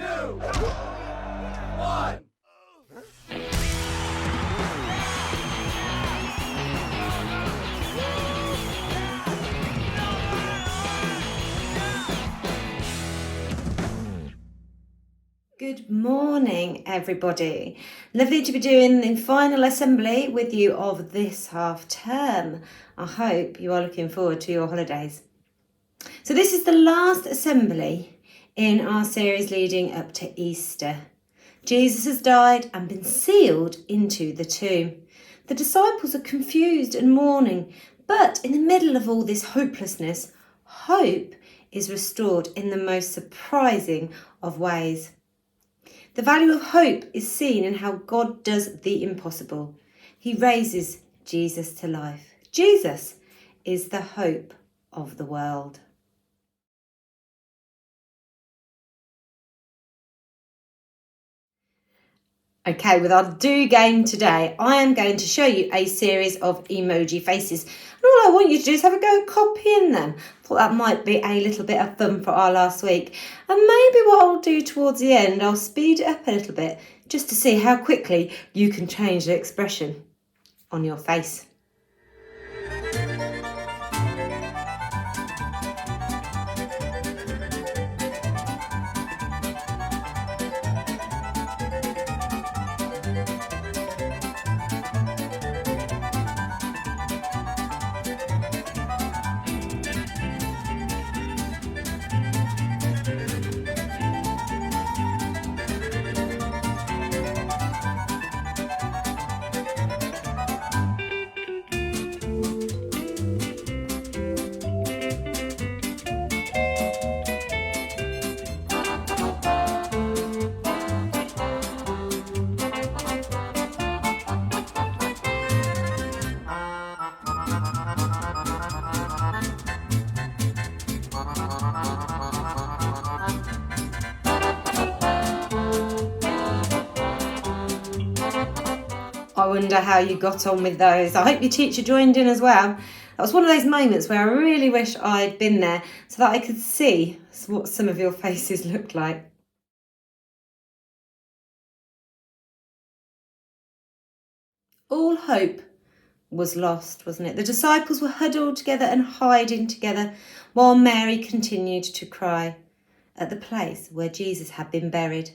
1. Good morning, everybody. Lovely to be doing the final assembly with you of this half term. I hope you are looking forward to your holidays. So this is the last assembly in our series leading up to Easter. Jesus has died and been sealed into the tomb. The disciples are confused and mourning, but in the middle of all this hopelessness, hope is restored in the most surprising of ways. The value of hope is seen in how God does the impossible. He raises Jesus to life. Jesus is the hope of the world. Okay, with our do game today, I am going to show you a series of emoji faces. And all I want you to do is have a go copying them. Thought that might be a little bit of fun for our last week. And maybe what I'll do towards the end, I'll speed it up a little bit just to see how quickly you can change the expression on your face. I wonder how you got on with those. I hope your teacher joined in as well. That was one of those moments where I really wish I'd been there so that I could see what some of your faces looked like. All hope was lost, wasn't it? The disciples were huddled together and hiding together while Mary continued to cry at the place where Jesus had been buried.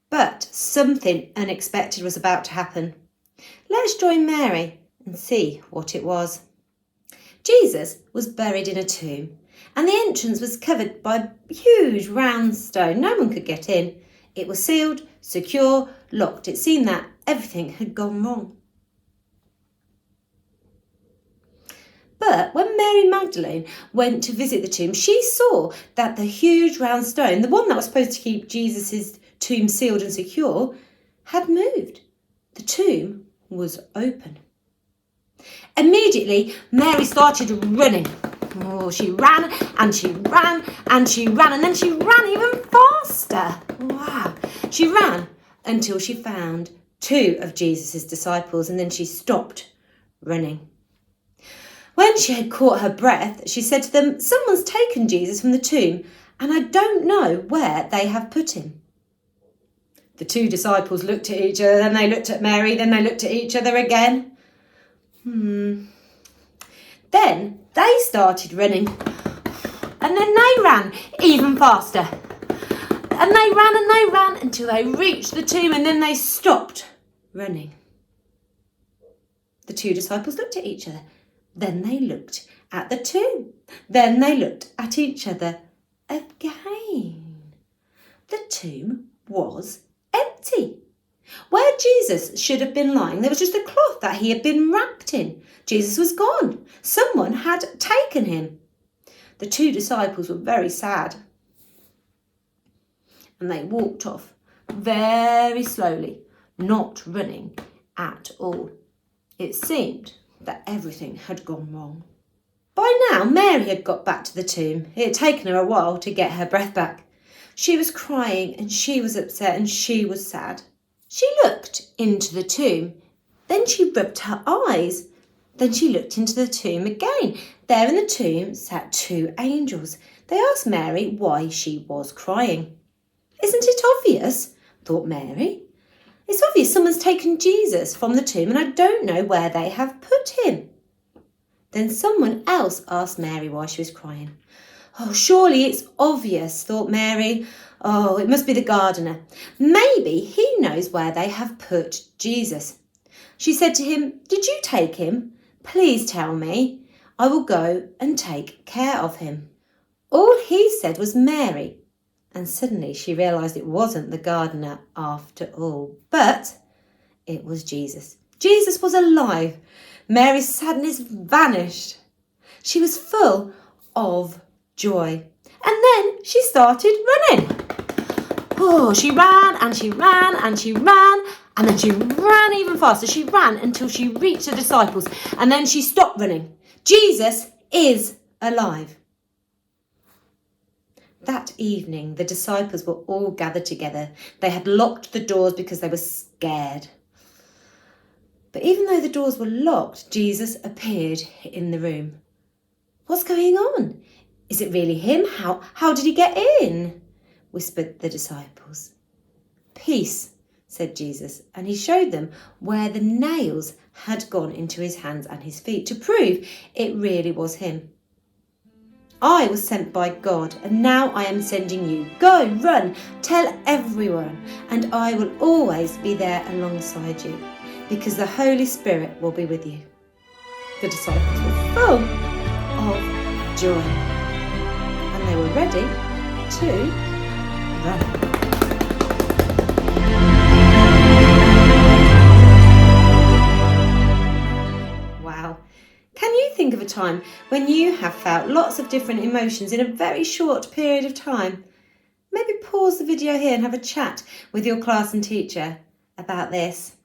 But something unexpected was about to happen. Let's join Mary and see what it was. Jesus was buried in a tomb, and the entrance was covered by a huge round stone. No one could get in. It was sealed, secure, locked. It seemed that everything had gone wrong. But when Mary Magdalene went to visit the tomb, she saw that the huge round stone, the one that was supposed to keep Jesus' tomb sealed and secure, had moved. The tomb was open. Immediately, Mary started running. Oh, she ran and she ran and she ran, and then she ran even faster. Wow. She ran until she found two of Jesus' disciples, and then she stopped running. When she had caught her breath, she said to them, "Someone's taken Jesus from the tomb, and I don't know where they have put him." The two disciples looked at each other, then they looked at Mary, then they looked at each other again. Then they started running, and then they ran even faster. And they ran until they reached the tomb, and then they stopped running. The two disciples looked at each other. Then they looked at the tomb. Then they looked at each other again. The tomb was empty. Where Jesus should have been lying, there was just a cloth that he had been wrapped in. Jesus was gone. Someone had taken him. The two disciples were very sad. And they walked off very slowly, not running at all. It seemed that everything had gone wrong. By now, Mary had got back to the tomb. It had taken her a while to get her breath back. She was crying and she was upset and she was sad. She looked into the tomb. Then she rubbed her eyes. Then she looked into the tomb again. There in the tomb sat two angels. They asked Mary why she was crying. Isn't it obvious? Thought Mary. It's obvious someone's taken Jesus from the tomb and I don't know where they have put him. Then someone else asked Mary why she was crying. Oh, surely it's obvious, thought Mary. Oh, it must be the gardener. Maybe he knows where they have put Jesus. She said to him, Did you take him? Please tell me. I will go and take care of him. All he said was Mary. And suddenly she realised it wasn't the gardener after all, but it was Jesus. Jesus was alive. Mary's sadness vanished. She was full of joy. And then she started running. Oh, she ran and she ran and she ran, and then she ran even faster. She ran until she reached the disciples, and then she stopped running. Jesus is alive. That evening, the disciples were all gathered together. They had locked the doors because they were scared. But even though the doors were locked, Jesus appeared in the room. What's going on? Is it really him? How did he get in? Whispered the disciples. Peace, said Jesus, and he showed them where the nails had gone into his hands and his feet to prove it really was him. I was sent by God, and now I am sending you. Go, run, tell everyone, and I will always be there alongside you, because the Holy Spirit will be with you. The disciples were full of joy, and they were ready to run. Think of a time when you have felt lots of different emotions in a very short period of time. Maybe pause the video here and have a chat with your class and teacher about this.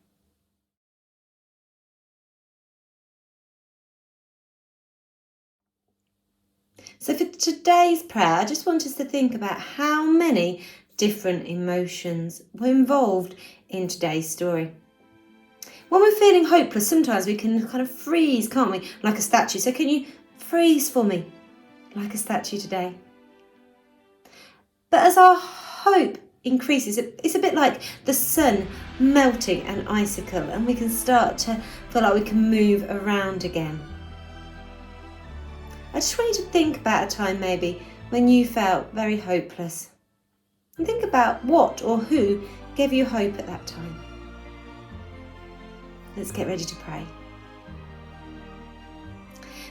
So for today's prayer, I just want us to think about how many different emotions were involved in today's story. When we're feeling hopeless, sometimes we can kind of freeze, can't we? Like a statue. So can you freeze for me like a statue today? But as our hope increases, it's a bit like the sun melting an icicle, and we can start to feel like we can move around again. I just want you to think about a time maybe when you felt very hopeless. And think about what or who gave you hope at that time. Let's get ready to pray.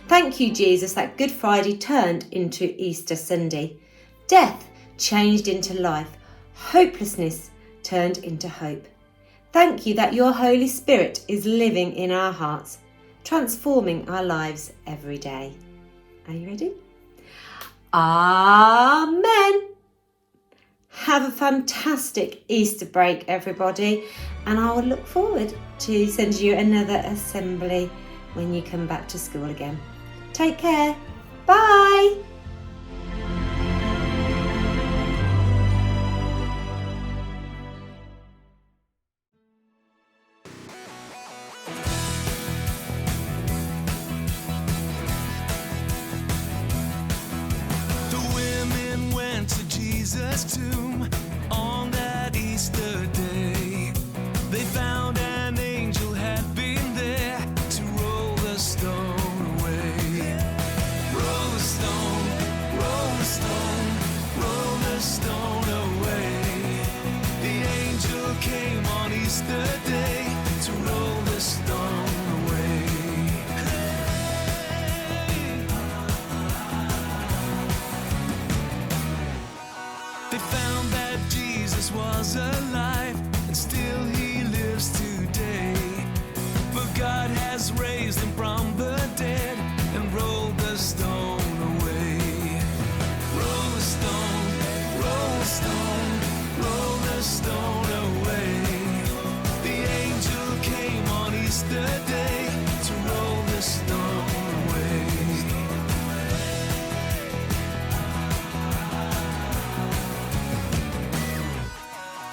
Thank you, Jesus, that Good Friday turned into Easter Sunday. Death changed into life. Hopelessness turned into hope. Thank you that your Holy Spirit is living in our hearts, transforming our lives every day. Are you ready? Amen. Have a fantastic Easter break, everybody, and I will look forward to sending you another assembly when you come back to school again. Take care. Bye. The women went to Jesus' tomb on that Easter day. They found an angel had been there to roll the stone away. Roll the stone, roll the stone, roll the stone away. The angel came on Easter Day to roll the stone away. They found that Jesus was alive, and still he lives today. For God has raised him from the dead and rolled the stone away. Roll the stone, roll the stone, roll the stone away. The angel came on Easter Day to roll the stone away.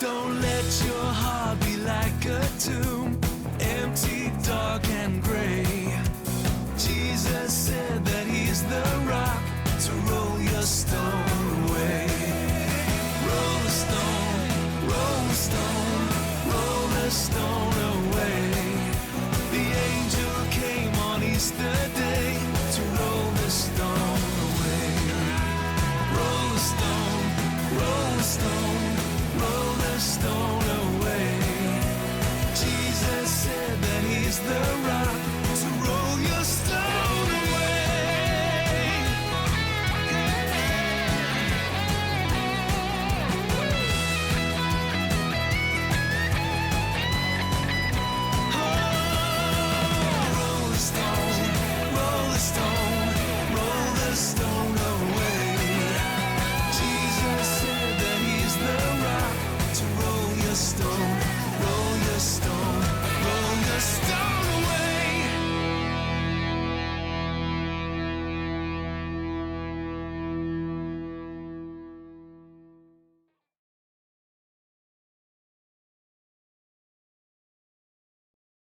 Don't let your heart be like a tomb, empty, dark, and gray. Jesus said that he's the rock to roll your stone away. Roll the stone, stone away. The angel came on Easter Day to roll the stone away. Roll the stone, roll the stone, roll the stone away. Jesus said that he's the